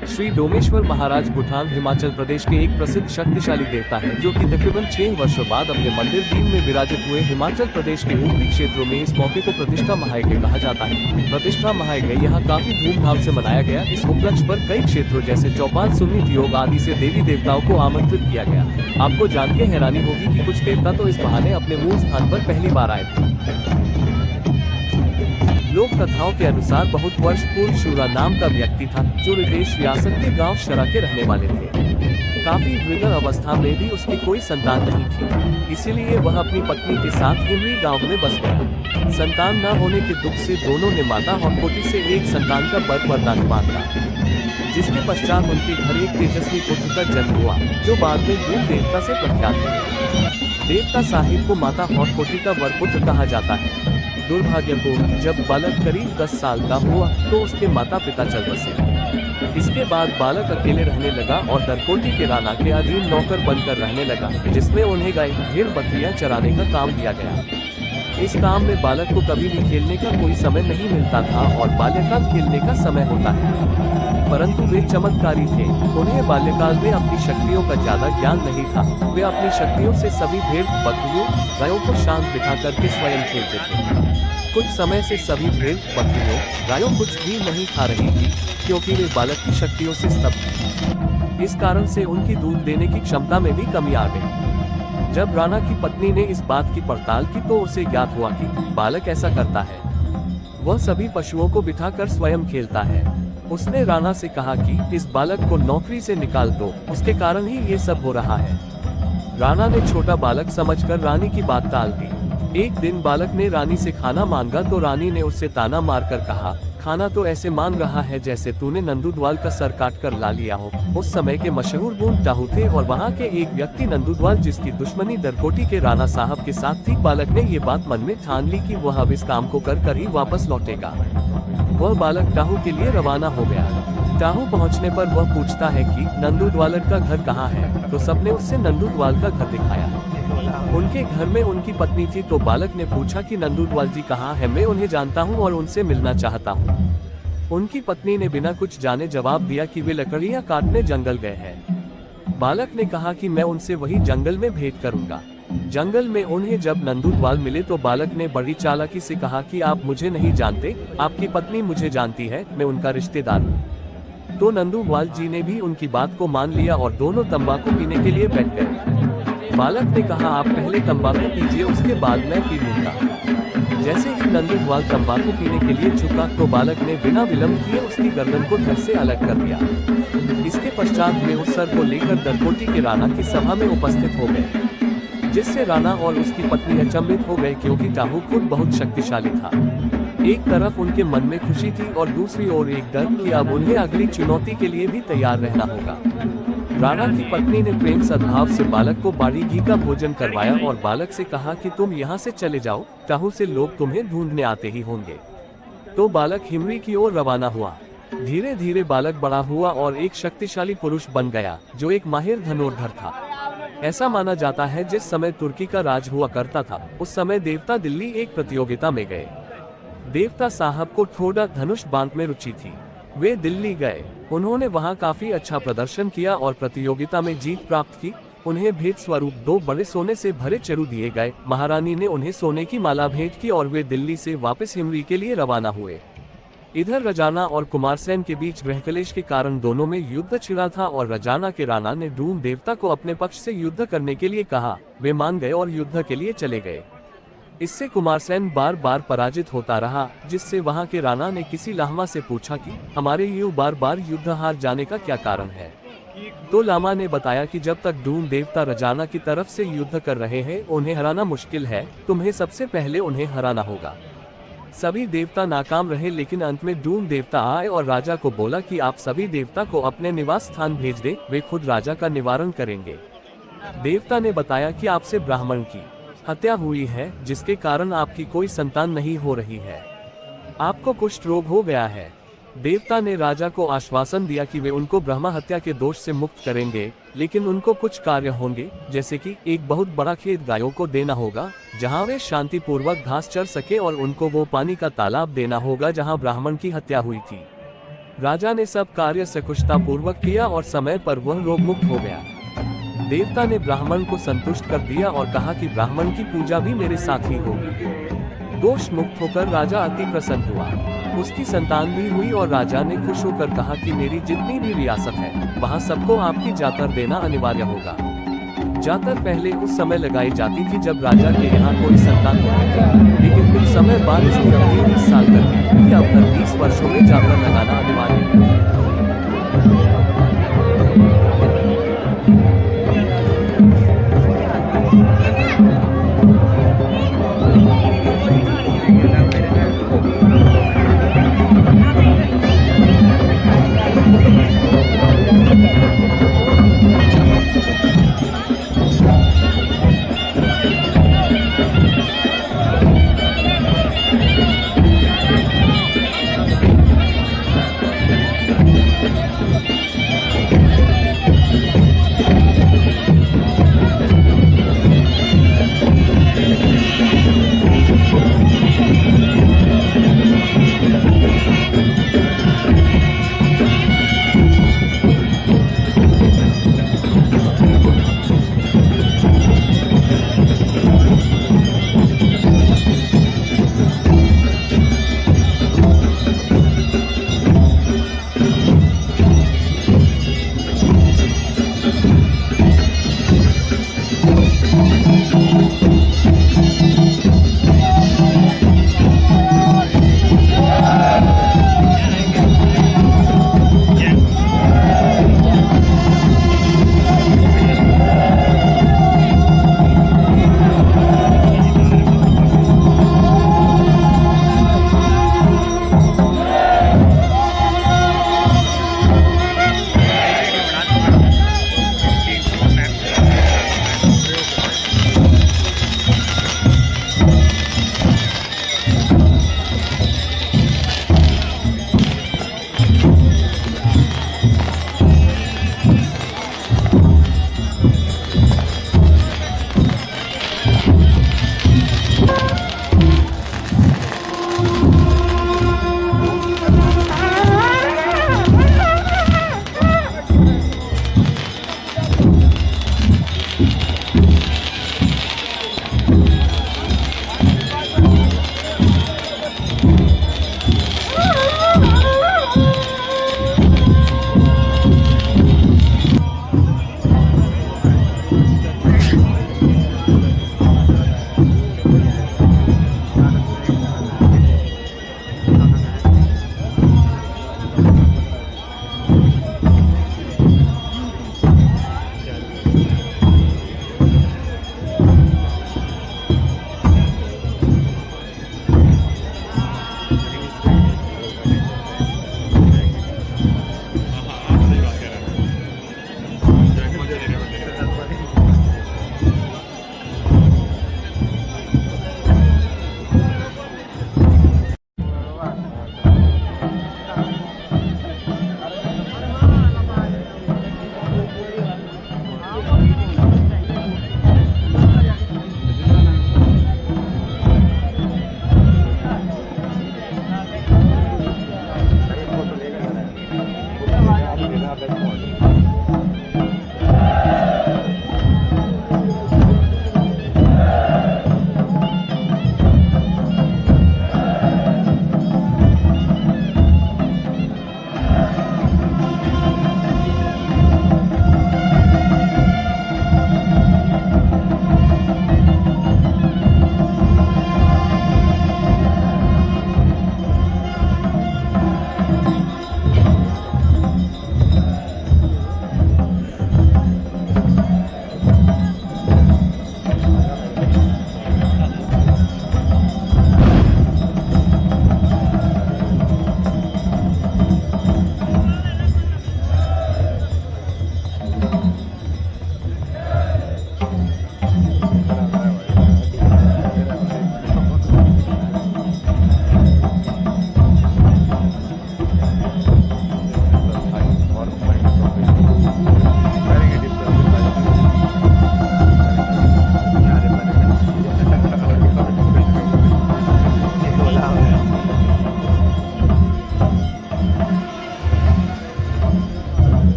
श्री डोमेश्वर महाराज भूटान हिमाचल प्रदेश के एक प्रसिद्ध शक्तिशाली देवता है, जो कि तकरीबन 6 वर्षों बाद अपने मंदिर दीन में विराजित हुए। हिमाचल प्रदेश के ऊपरी क्षेत्रों में इस मौके को प्रतिष्ठा महायज्ञ कहा जाता है। प्रतिष्ठा महायज्ञ यहाँ काफी धूमधाम से मनाया गया। इस उपलक्ष्य पर कई क्षेत्रों जैसे चौपाल, सुन्नी, योग आदि से देवी देवताओं को आमंत्रित किया गया। आपको जान के हैरानी होगी कि कुछ देवता तो इस बहाने अपने मूल स्थान पर पहली बार आए थे। लोक कथाओं के अनुसार बहुत वर्ष पूर्व शूरा नाम का व्यक्ति था, जो विदेश रियासत के गांव शरा के रहने वाले थे। काफी वृद्ध अवस्था में भी उसकी कोई संतान नहीं थी, इसीलिए वह अपनी पत्नी के साथ हिमरी गांव में बस गया। संतान न होने के दुख से दोनों ने माता और पोती से एक संतान का वरदान मांगा, जिसके पश्चात उनके घर एक तेजस्वी पुत्र का जन्म हुआ, जो बाद में दूध देवता से प्रख्यात हुआ। देवता साहिब को माता और पोती का वरपुत्र कहा जाता है। दुर्भाग्यपूर्ण जब बालक करीब 10 साल का हुआ तो उसके माता पिता चल बसे। इसके बाद बालक अकेले रहने लगा और दरकोटी के राणा के अधीन नौकर बनकर रहने लगा, जिसमें उन्हें गाय, भेड़, बकरियां चराने का काम दिया गया। इस काम में बालक को कभी भी खेलने का कोई समय नहीं मिलता था और बाल्यकाल खेलने का समय होता है, परंतु वे चमत्कारी थे। उन्हें बाल्यकाल में अपनी शक्तियों का ज्यादा ज्ञान नहीं था। वे अपनी शक्तियों से सभी भेड़, बकरियों, गायों को शांत बिठा करके स्वयं खेलते थे। कुछ समय से सभी भेड़, बकरियों, गायों कुछ भी नहीं खा रही थी, क्योंकि वे बालक की शक्तियों से स्तब्ध थे। इस कारण से उनकी दूध देने की क्षमता में भी कमी आ गई। जब राणा की पत्नी ने इस बात की पड़ताल की तो उसे ज्ञात हुआ कि बालक ऐसा करता है, वह सभी पशुओं को बिठाकर स्वयं खेलता है। उसने राणा से कहा कि इस बालक को नौकरी से निकाल दो, उसके कारण ही ये सब हो रहा है। राणा ने छोटा बालक समझकर रानी की बात टाल दी। एक दिन बालक ने रानी से खाना मांगा तो रानी ने उससे ताना मारकर कहा, खाना तो ऐसे मांग रहा है जैसे तूने नंदूदवाल का सर काट कर ला लिया हो। उस समय के मशहूर बूंद टाहू थे और वहाँ के एक व्यक्ति नंदूदवाल, जिसकी दुश्मनी दरकोटी के राणा साहब के साथ थी। बालक ने ये बात मन में ठान ली कि वह अब इस काम को कर ही वापस लौटेगा। वह बालक टाहू के लिए रवाना हो गया। टाहू पहुँचने पर वह पूछता है कि नंदूदवाल का घर कहाँ है, तो सबने उससे नंदूदवाल का घर दिखाया। उनके घर में उनकी पत्नी थी, तो बालक ने पूछा कि नंदूदवाल जी कहाँ है, मैं उन्हें जानता हूँ और उनसे मिलना चाहता हूँ। उनकी पत्नी ने बिना कुछ जाने जवाब दिया कि वे लकड़ियाँ काटने जंगल गए हैं। बालक ने कहा कि मैं उनसे वही जंगल में भेंट करूंगा। जंगल में उन्हें जब नंदूदवाल मिले तो बालक ने बड़ी चालाकी से कहा कि आप मुझे नहीं जानते, आपकी पत्नी मुझे जानती है, मैं उनका रिश्तेदार हूँ। तो नंदूदवाल जी ने भी उनकी बात को मान लिया और दोनों तंबाकू पीने के लिए बैठ गए। बालक ने कहा, आप पहले तंबाकू पीजिए, उसके बाद मैं पी लूंगा। जैसे ही नंदूदवाल तंबाकू पीने के लिए झुका तो बालक ने बिना विलंब किए उसकी गर्दन को धड़ से अलग कर दिया। इसके पश्चात वे उस सर को लेकर दरकोटी के राणा की सभा में उपस्थित हो गए, जिससे राणा और उसकी पत्नी अचंभित हो गए, क्योंकि टाहू खुद बहुत शक्तिशाली था। एक तरफ उनके मन में खुशी थी और दूसरी ओर एक डर कि अब उन्हें अगली चुनौती के लिए भी तैयार रहना होगा। राणा की पत्नी ने प्रेम सद्भाव से बालक को बाड़ी घी का भोजन करवाया और बालक से कहा कि तुम यहाँ से चले जाओ, टाहू से लोग तुम्हें ढूंढने आते ही होंगे। तो बालक हिमरी की ओर रवाना हुआ। धीरे धीरे बालक बड़ा हुआ और एक शक्तिशाली पुरुष बन गया, जो एक माहिर धनुर्धर था। ऐसा माना जाता है जिस समय तुर्की का राज हुआ करता था, उस समय देवता दिल्ली एक प्रतियोगिता में गए। देवता साहब को थोड़ा धनुष बांध में रुचि थी। वे दिल्ली गए। उन्होंने वहां काफी अच्छा प्रदर्शन किया और प्रतियोगिता में जीत प्राप्त की। उन्हें भेंट स्वरूप 2 बड़े सोने से भरे चरु दिए गए। महारानी ने उन्हें सोने की माला भेंट की और वे दिल्ली से वापस हिमरी के लिए रवाना हुए। इधर रजाना और कुमारसेन के बीच ग्रहकलेश के कारण दोनों में युद्ध छिड़ा था और रजाना के राणा ने धूम देवता को अपने पक्ष से युद्ध करने के लिए कहा। वे मान गए और युद्ध के लिए चले गए। इससे कुमारसेन बार बार पराजित होता रहा, जिससे वहां के राणा ने किसी लामा से पूछा कि हमारे युवा बार बार युद्ध हार जाने का क्या कारण है। तो लामा ने बताया कि जब तक धूम देवता रजाना की तरफ से युद्ध कर रहे हैं, उन्हें हराना मुश्किल है। तुम्हें सबसे पहले उन्हें हराना होगा। सभी देवता नाकाम रहे, लेकिन अंत में धूम देवता आए और राजा को बोला कि आप सभी देवता को अपने निवास स्थान भेज दें, वे खुद राजा का निवारण करेंगे। देवता ने बताया कि आपसे ब्राह्मण की हत्या हुई है, जिसके कारण आपकी कोई संतान नहीं हो रही है। आपको कुष्ठ रोग हो गया है। देवता ने राजा को आश्वासन दिया कि वे उनको ब्रह्मा हत्या के दोष से मुक्त करेंगे, लेकिन उनको कुछ कार्य होंगे, जैसे कि एक बहुत बड़ा खेत गायों को देना होगा, जहां वे शांतिपूर्वक घास चर सके, और उनको वो पानी का तालाब देना होगा जहां ब्राह्मण की हत्या हुई थी। राजा ने सब कार्य सकुशतापूर्वक किया और समय पर वह रोग मुक्त हो गया। देवता ने ब्राह्मण को संतुष्ट कर दिया और कहा कि ब्राह्मण की पूजा भी मेरे साथ ही होगी। दोष मुक्त होकर राजा अति प्रसन्न हुआ। उसकी संतान भी हुई और राजा ने खुश होकर कहा कि मेरी जितनी भी रियासत है वहाँ सबको आपकी जातर देना अनिवार्य होगा। जातर पहले उस समय लगाई जाती थी जब राजा के यहाँ कोई संतान होती थी, लेकिन कुछ समय बाद इसकी अवधि 20 साल कर दी कि अब हर 20 वर्षों में जातर लगाना अनिवार्य है।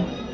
था।